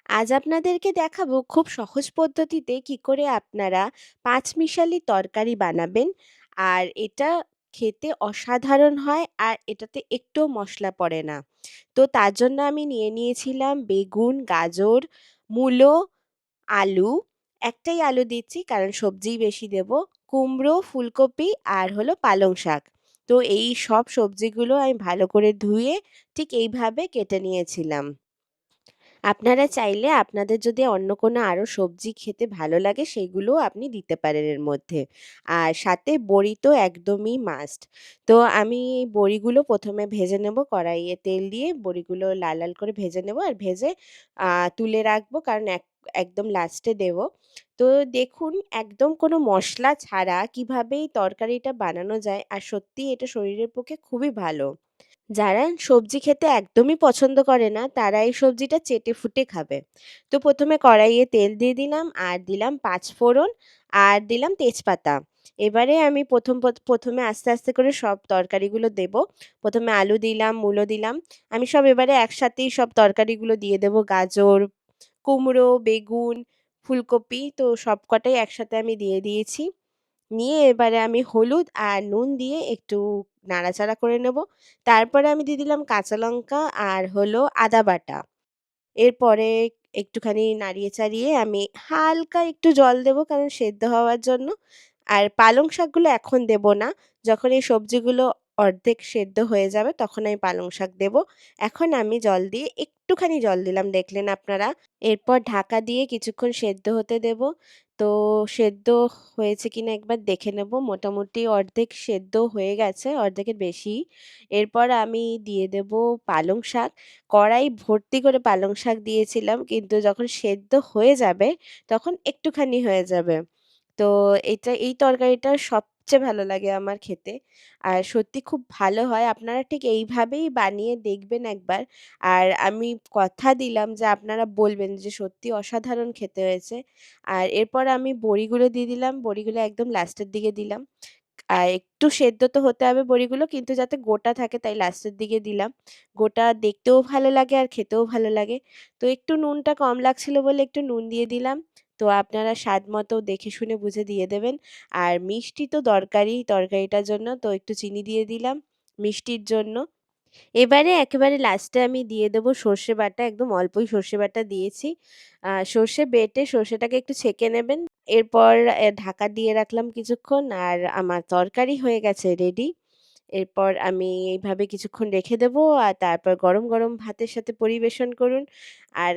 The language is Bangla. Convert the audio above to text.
আজ আপনাদেরকে দেখাবো খুব সহজ পদ্ধতিতে কি করে আপনারা পাঁচমিশালি তরকারি বানাবেন। আর এটা খেতে অসাধারণ হয় আর এটাতে একটুও মশলা পড়ে না। তো তার জন্য আমি নিয়ে নিয়েছিলাম বেগুন, গাজর, মূলো, আলু, একটাই আলু দিচ্ছি কারণ সবজিই বেশি দেবো, কুমড়ো, ফুলকপি আর হলো পালং শাক। তো এই সব সবজিগুলো আমি ভালো করে ধুয়ে ঠিক এইভাবে কেটে নিয়েছিলাম। আপনারা চাইলে আপনাদের যদি অন্য কোনো আরও সবজি খেতে ভালো লাগে সেইগুলোও আপনি দিতে পারেন এর মধ্যে। আর সাথে বড়ি তো একদমই মাস্ট। তো আমি এই বড়িগুলো ১ম এ ভেজে নেব কড়াইয়ে তেল দিয়ে বড়িগুলো লাল, লাল করে ভেজে নেব আর ভেজে তুলে রাখবো কারণ একদম লাস্টে দেবো। তো দেখুন একদম কোনো মশলা ছাড়া কিভাবে এই তরকারিটা বানানো যায় আর সত্যিই এটা শরীরের পক্ষে খুবই ভালো। যারা সবজি খেতে একদমই পছন্দ করে না তারা এই সবজিটা চেটেপুটে খাবে। তো ১ম এ কড়াইয়ে তেল দিয়ে দিলাম আর দিলাম ৫ ফোড়ন আর দিলাম তেজপাতা। এবারে আমি ১ম এ আস্তে, আস্তে করে সব তরকারিগুলো দেবো। ১ম এ আলু দিলাম, মূলো দিলাম। আমি সব এবারে একসাথেই সব তরকারিগুলো দিয়ে দেবো। গাজর, কুমড়ো, বেগুন, ফুলকপি তো সবকটাই একসাথে আমি দিয়ে দিয়েছি। নিয়ে এবারে আমি হলুদ আর নুন দিয়ে একটু নাড়াচাড়া করে নেব। তারপরে আমি দিয়ে দিলাম কাঁচা লঙ্কা আর হলো আদা বাটা। এরপরে একটুখানি নাড়িয়ে চাড়িয়ে আমি হালকা একটু জল দেবো কারণ সেদ্ধ হওয়ার জন্য। আর পালং শাকগুলো এখন দেবো না। যখন এই সবজিগুলো অর্ধেক সেদ্ধ হয়ে যাবে তখন আমি পালং শাক দেবো। এখন আমি জল দিয়ে একটুখানি জল দিলাম দেখলেন আপনারা। এরপর ঢাকা দিয়ে কিছুক্ষণ সেদ্ধ হতে দেব। তো সেদ্ধ হয়েছে কিনা একবার দেখে নেব। মোটামুটি অর্ধেক সেদ্ধ হয়ে গেছে, অর্ধেকের বেশি। এরপর আমি দিয়ে দেব পালং শাক। কড়াই ভর্তি করে পালং শাক দিয়েছিলাম কিন্তু যখন সেদ্ধ হয়ে যাবে তখন একটুখানি হয়ে যাবে। তো এই তরকারিটা সবচেয়ে ভালো লাগে আমার খেতে। আর সত্যি খুব ভালো হয়। আপনারা ঠিক এইভাবেই বানিয়ে দেখবেন একবার। আর আমি কথা দিলাম যে আপনারা বলবেন যে সত্যি অসাধারণ খেতে হয়েছে। আর এরপর আমি বড়িগুলো দিয়ে দিলাম। বড়িগুলো একদম লাস্টের দিকে দিলাম। আর একটু সেদ্ধ তো হতে হবে বড়িগুলো কিন্তু যাতে গোটা থাকে তাই লাস্টের দিকে দিলাম। গোটা দেখতেও ভালো লাগে আর খেতেও ভালো লাগে। তো একটু নুনটা কম লাগছিল বলে একটু নুন দিয়ে দিলাম। তো আপনারা স্বাদ মতো দেখে শুনে বুঝে দিয়ে দেবেন। আর মিষ্টি তো দরকারই তরকারিটার জন্য তো একটু চিনি দিয়ে দিলাম মিষ্টির জন্য। এবারে একেবারে লাস্টে আমি দিয়ে দেবো সর্ষে বাটা, একদম অল্পই সর্ষে বাটা দিয়েছি। সর্ষে বেটে সর্ষেটাকে একটু ছেঁকে নেবেন। এরপর ঢাকা দিয়ে রাখলাম কিছুক্ষণ আর আমার তরকারি হয়ে গেছে রেডি। এরপর আমি এইভাবে কিছুক্ষণ রেখে দেবো আর তারপর গরম, গরম ভাতের সাথে পরিবেশন করুন। আর